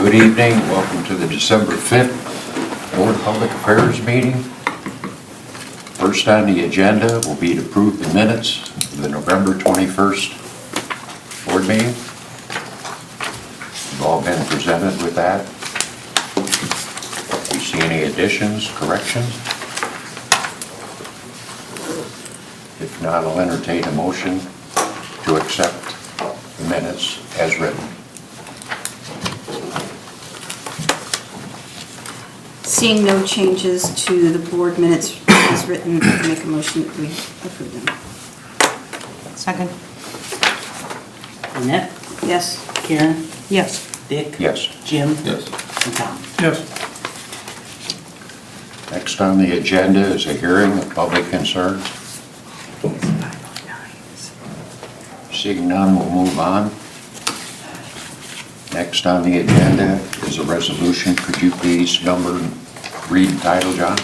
Good evening. Welcome to the December 5th Board of Public Affairs meeting. First on the agenda will be to approve the minutes of the November 21st board meeting. You've all been presented with that. Do you see any additions, corrections? If not, I'll entertain a motion to accept the minutes as written. Seeing no changes to the board minutes as written, I make a motion that we approve them. Second. Annette? Yes. Karen? Yes. Dick? Yes. Jim? Yes. And Tom? Yes. Next on the agenda is a hearing of public concerns. Seeing none, we'll move on. Next on the agenda is a resolution. Could you please read the title, John?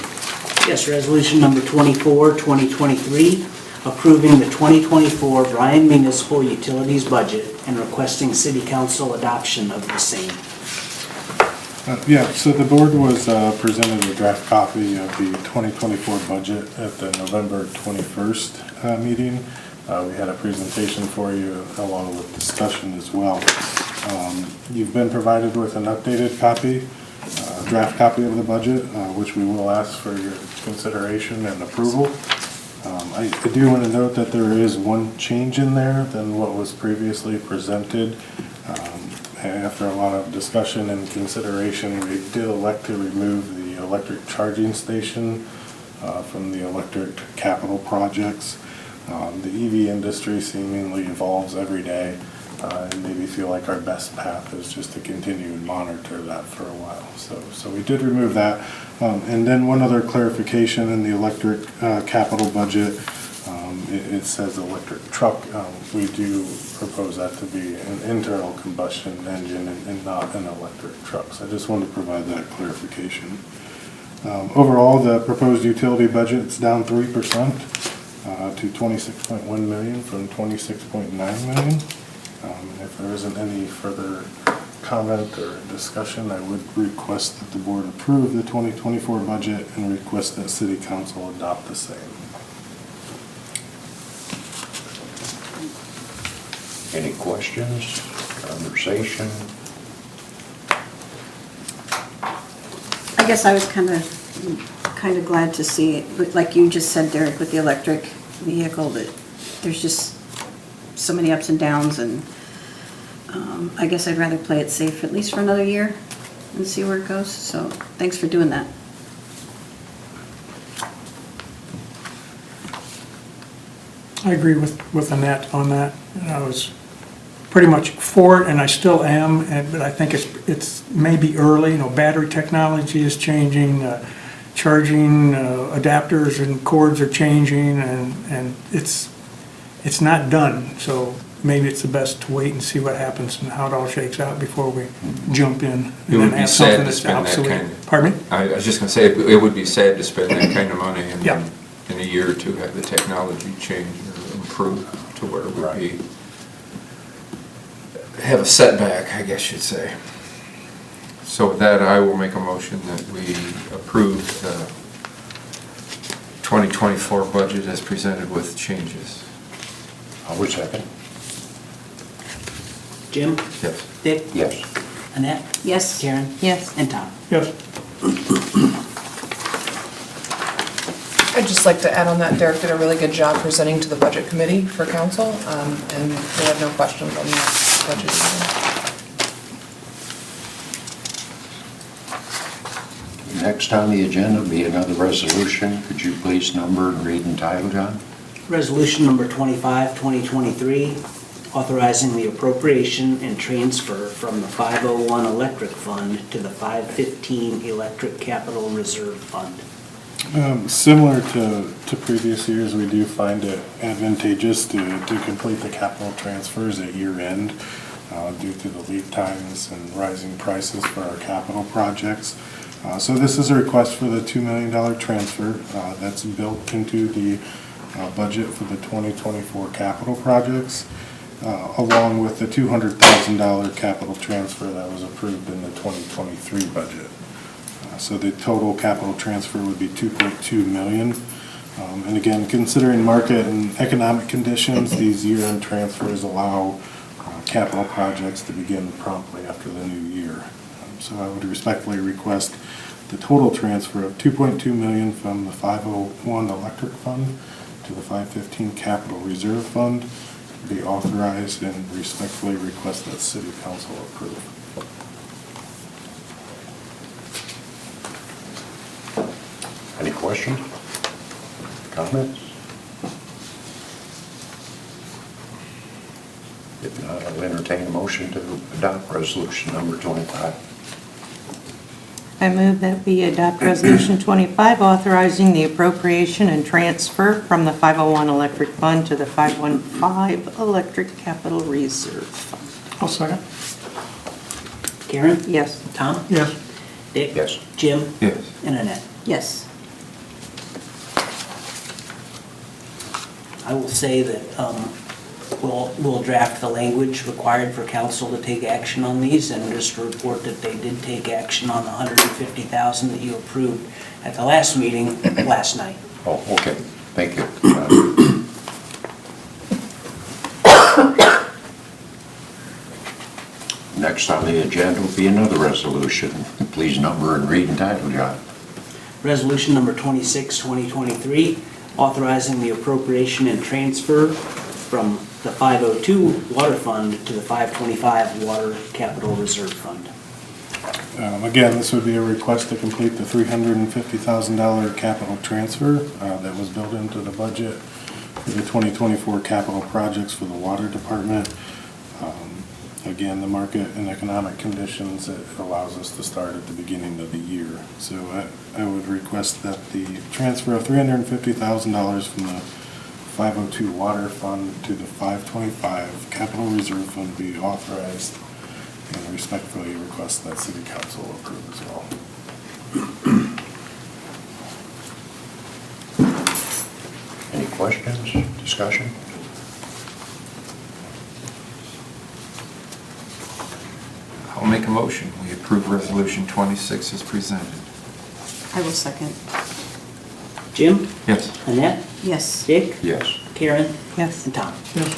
Yes, resolution number 24, 2023, approving the 2024 Bryan Municipal Utilities Budget and requesting City Council adoption of the same. Yeah, so the board was presented a draft copy of the 2024 budget at the November 21st meeting. We had a presentation for you along with discussion as well. You've been provided with an updated copy, draft copy of the budget, which we will ask for your consideration and approval. I do want to note that there is one change in there than what was previously presented. After a lot of discussion and consideration, we did elect to remove the electric charging station from the electric capital projects. The EV industry seemingly evolves every day, and maybe feel like our best path is just to continue and monitor that for a while. So we did remove that. And then one other clarification in the electric capital budget. It says electric truck. We do propose that to be an internal combustion engine and not an electric truck. So I just wanted to provide that clarification. Overall, the proposed utility budget is down 3% to $26.1 million from $26.9 million. And if there isn't any further comment or discussion, I would request that the board approve the 2024 budget and request that City Council adopt the same. Any questions, conversation? I guess I was kind of glad to see it, but like you just said, Derek, with the electric vehicle, that there's just so many ups and downs, and I guess I'd rather play it safe at least for another year and see where it goes. So thanks for doing that. I agree with Annette on that. And I was pretty much for it, and I still am, but I think it's maybe early. You know, battery technology is changing, charging adapters and cords are changing, and it's not done. So maybe it's the best to wait and see what happens and how it all shakes out before we jump in. It would be sad to spend that kind of... Pardon me? I was just going to say, it would be sad to spend that kind of money and Yeah. then in a year or two have the technology change or improve to where it would be, have a setback, I guess you'd say. So with that, I will make a motion that we approve the 2024 budget as presented with changes. I would second. Jim? Yes. Dick? Yes. Annette? Yes. Karen? Yes. And Tom? Yes. I'd just like to add on that Derek did a really good job presenting to the budget committee for council, and we have no questions on the budget either. Next on the agenda will be another resolution. Could you please number and read and title, John? Resolution number 25, 2023, authorizing the appropriation and transfer from the 501 Electric Fund to the 515 Electric Capital Reserve Fund. Similar to previous years, we do find it advantageous to complete the capital transfers at year end due to the lead times and rising prices for our capital projects. So this is a request for the $2 million transfer that's built into the budget for the 2024 capital projects. along with the $200,000 capital transfer that was approved in the 2023 budget. So the total capital transfer would be $2.2 million. And again, considering market and economic conditions, these year-end transfers allow capital projects to begin promptly after the new year. So I would respectfully request the total transfer of $2.2 million from the 501 Electric Fund to the 515 Capital Reserve Fund be authorized, and respectfully request that City Council approve. Any questions? Comments? If not, I'll entertain a motion to adopt resolution number 25. I move that we adopt Resolution 25, authorizing the appropriation and transfer from the 501 Electric Fund to the 515 Electric Capital Reserve Fund. I'll second. Karen? Yes. Tom? Yes. Dick? Yes. Jim? Yes. And Annette. Yes. I will say that we'll draft the language required for council to take action on these, and just report that they did take action on the $150,000 that you approved at the last meeting last night. Oh, okay, thank you. Next on the agenda will be another resolution. Please number and read and title, John. Resolution number 26, 2023, authorizing the appropriation and transfer from the 502 Water Fund to the 525 Water Capital Reserve Fund. Again, this would be a request to complete the $350,000 capital transfer that was built into the budget for the 2024 capital projects for the Water Department. Again, the market and economic conditions, it allows us to start at the beginning of the year. So I would request that the transfer of $350,000 from the 502 Water Fund to the 525 Capital Reserve Fund be authorized, and respectfully request that City Council approve as well. Any questions, discussion? I'll make a motion. We approve Resolution 26 as presented. I will second. Jim? Yes. Annette? Yes. Dick? Yes. Karen? Yes. And Tom? Yes.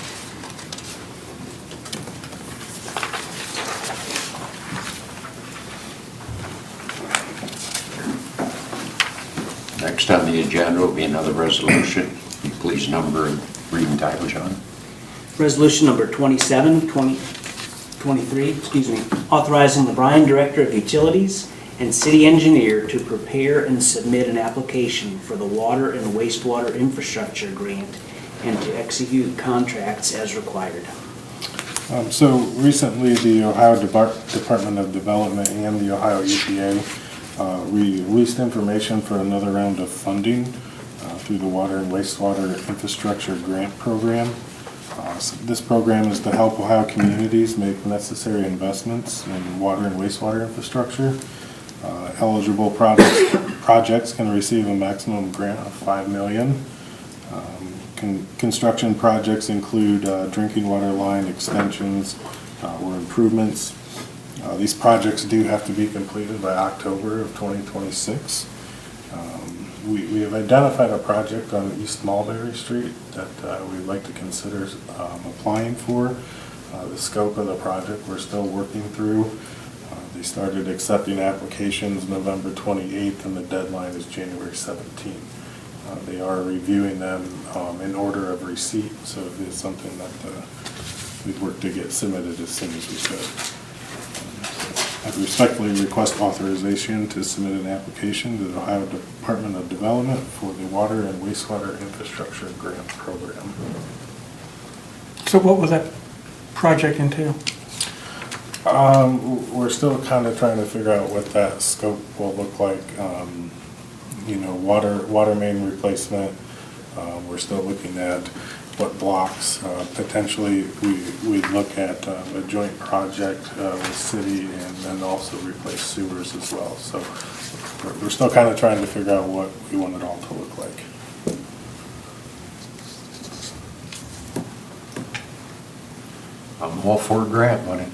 Next on the agenda will be another resolution. Will you please number and read and title, John? Resolution number 27, 2023, authorizing the Bryan Director of Utilities and City Engineer to prepare and submit an application for the Water and Wastewater Infrastructure Grant and to execute contracts as required. So recently, the Ohio Department of Development and the Ohio EPA released information for another round of funding through the Water and Wastewater Infrastructure Grant Program. So this program is to help Ohio communities make necessary investments in water and wastewater infrastructure. Eligible projects can receive a maximum grant of $5 million. Construction projects include drinking water line extensions or improvements. These projects do have to be completed by October of 2026. We have identified a project on East Mulberry Street that we'd like to consider applying for. The scope of the project we're still working through. They started accepting applications November 28th, and the deadline is January 17th. They are reviewing them in order of receipt, so it is something that we'd work to get submitted as soon as we could. I respectfully request authorization to submit an application to the Ohio Department of Development for the Water and Wastewater Infrastructure Grant Program. So what will that project entail? We're still kind of trying to figure out what that scope will look like. Water main replacement. We're still looking at what blocks. Potentially, we'd look at a joint project with city, and then also replace sewers as well. So we're still kind of trying to figure out what we want it all to look like. I'm all for grant money.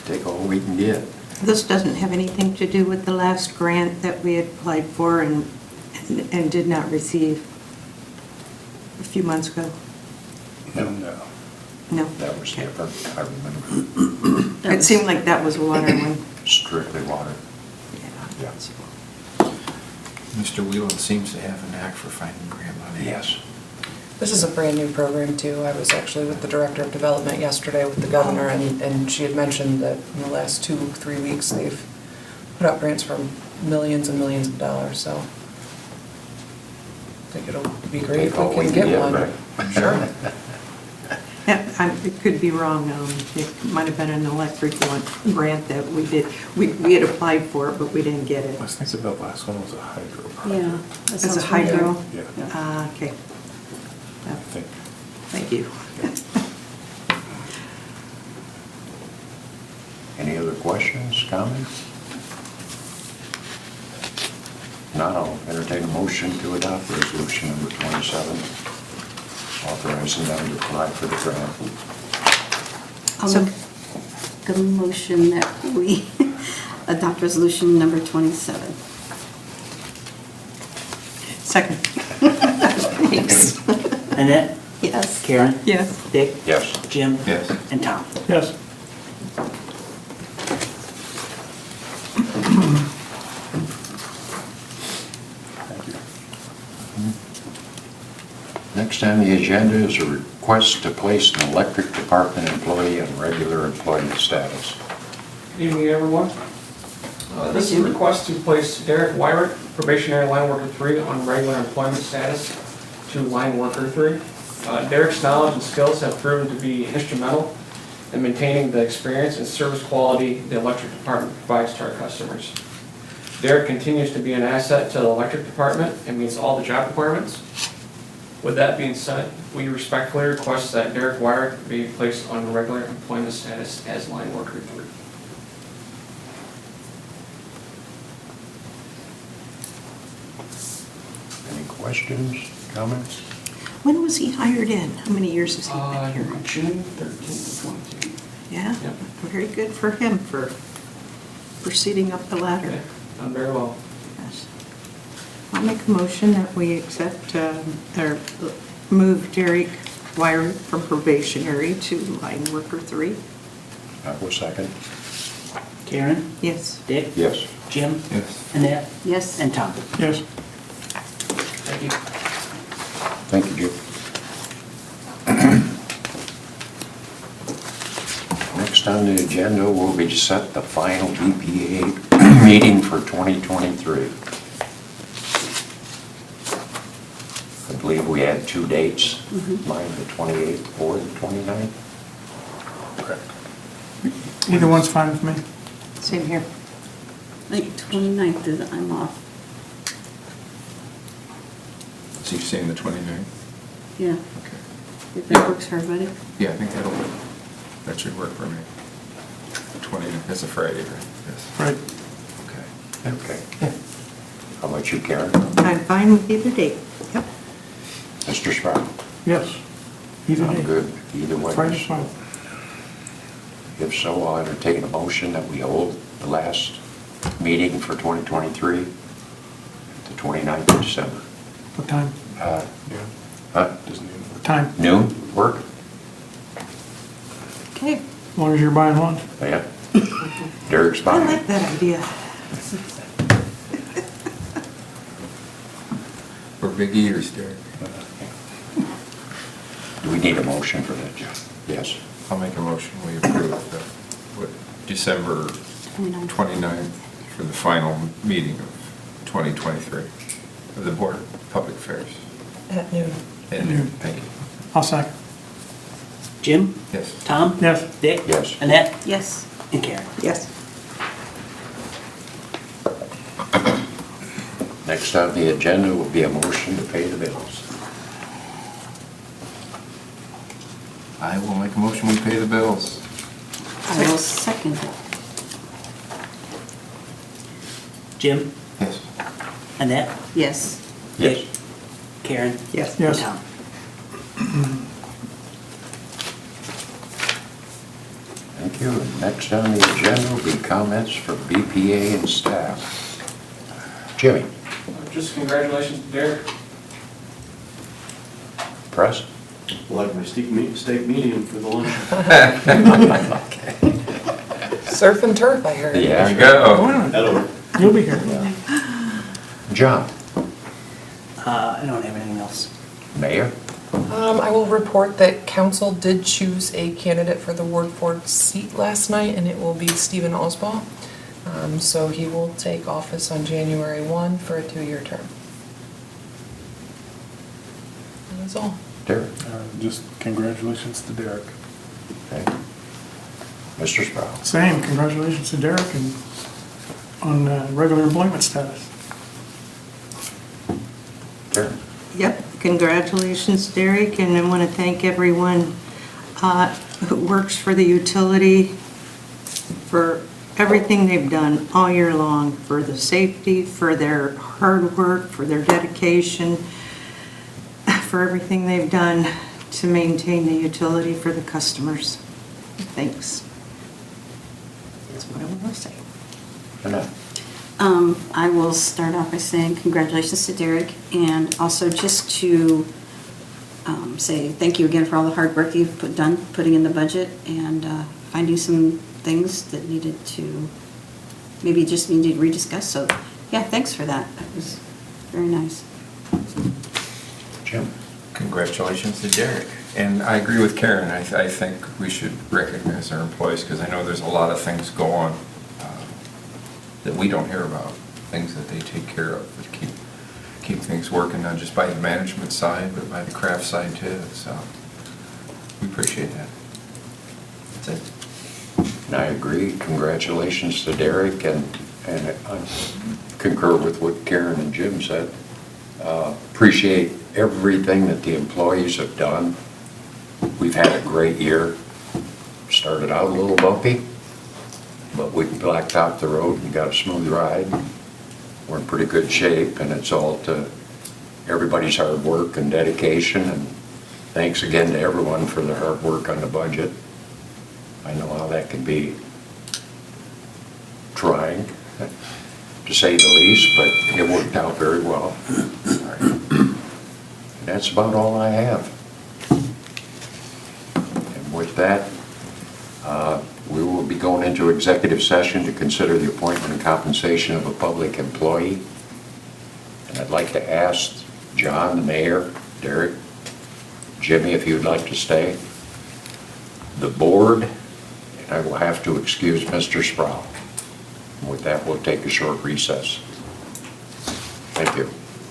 Take all we can get. This doesn't have anything to do with the last grant that we had applied for and did not receive a few months ago? No. No. That was different, I remember. It seemed like that was a water one. Strictly water. Yeah. Mr. Whelan seems to have a knack for finding grant money. Yes. This is a brand-new program, too. I was actually with the Director of Development yesterday with the governor, and she had mentioned that in the last 2-3 weeks, they've put out grants for millions and millions of dollars, so I think it'll be great if Take all we we can can get get, one. right? Sure. It could be wrong. It might have been an electric one grant that we did. We had applied for it, but we didn't get it. I think the last one was a hydro project. Yeah. that It's a sounds familiar. hydro? Yeah. Okay. I think. Thank you. Any other questions, comments? Not, I'll entertain a motion to adopt resolution number 27, authorizing them to apply for the grant. I'll make a motion that we adopt resolution number 27. Second. Thanks. Annette, Yes. Karen, Yes. Dick, Yes. Jim, Yes. and Tom. Yes. Thank you. Next on the agenda is a request to place an electric department employee on regular employment status. Good evening, everyone. This is a request to place Derek Wyrick, probationary line worker 3, on regular employment status to line worker 3. Derek's knowledge and skills have proven to be instrumental in maintaining the experience and service quality the electric department provides to our customers. Derek continues to be an asset to the electric department and meets all the job requirements. With that being said, we respectfully request that Derek Wyrick be placed on regular employment status as line worker 3. Any questions, comments? When was he hired in? How many years has he been here? June 13th, 22. Yeah, Yep. very good for him for proceeding up the ladder. Okay, done very well. Yes. I'll make a motion that we accept, or move Derek Wyrick from probationary to line worker 3. I will second. Karen, Yes. Dick, Yes. Jim, Yes. Annette, Yes. and Tom. Yes. Thank you. Thank you, Jim. Next on the agenda will be to set the final BPA meeting for 2023. I believe we had 2 dates, mine the 28th or the 29th. Correct. Either one's fine with me. Same here. I think 29th is, I'm off. Is he saying the 29th? Yeah, Okay. if that works for everybody. Yeah, I think that should work for me. 29th, that's a Friday, right? Yes. Right. Okay. Okay. How about you, Karen? I'm fine with either date. Yep. Mr. Sprow? Yes. Either I'm day. good, either way. Friday's fine. If so, I'll entertain a motion that we hold the last meeting for 2023, the 29th of December. What time? Uh, Yeah. huh? Doesn't even. What time? Noon, work? Okay. As long as you're buying lunch. Yeah. Derek's I fine. like that idea. We're big eaters, Derek. Do we need a motion for that, Jeff? Yes. I'll make a motion, we approve December 29th. 29th for the final meeting of 2023 of the Board of Public Affairs. At noon. At noon, thank you. I'll second. Jim, Yes. Tom, Yes. Dick, Yes. Annette, Yes. and Karen. Yes. Next on the agenda will be a motion to pay the bills. I will make a motion, we pay the bills. I will second it. Jim, Yes. Annette, Yes. Yes. Dick, Karen, Yes. and Yes. Tom. Thank you. Next on the agenda will be comments from BPA and staff. Jimmy, Just congratulations to Derek. press? Like my steak medium for the lunch. Surf and turf, I heard. Yeah. There you go. That'll work. You'll be here. John, I don't have anything else. Mayor? I will report that council did choose a candidate for the Ward 4 seat last night, and it will be Stephen Osbald. So he will take office on January 1 for a 2-year term. That's all. Derek? Just congratulations to Derek. Okay. Mr. Sprow? Same, congratulations to Derek and on regular employment status. Derek? Yep, congratulations, Derek, and I want to thank everyone who works for the utility for everything they've done all year long, for the safety, for their hard work, for their dedication, for everything they've done to maintain the utility for the customers. Thanks. That's what I want to say. Annette? I will start off by saying congratulations to Derek, and also just to say thank you again for all the hard work you've putting in the budget and finding some things that maybe just needed rediscussed. So, yeah, thanks for that. That was very nice. Jim? Congratulations to Derek. And I agree with Karen. I think we should recognize our employees because I know there's a lot of things go on that we don't hear about, things that they take care of that keep things working, not just by the management side, but by the craft side too. So we appreciate that. That's it. And I agree. Congratulations to Derek, and I concur with what Karen and Jim said. Appreciate everything that the employees have done. We've had a great year. Started out a little bumpy, but we blacktopped the road and got a smooth ride. We're in pretty good shape, and it's all to everybody's hard work and dedication, and thanks again to everyone for their hard work on the budget. I know how that can be trying, to say the least, but it worked out very well. That's about all I have. And with that, we will be going into executive session to consider the appointment and compensation of a public employee. And I'd like to ask John, the mayor, Derek, Jimmy, if you'd like to stay, the board, and I will have to excuse Mr. Sprow. With that, we'll take a short recess. Thank you.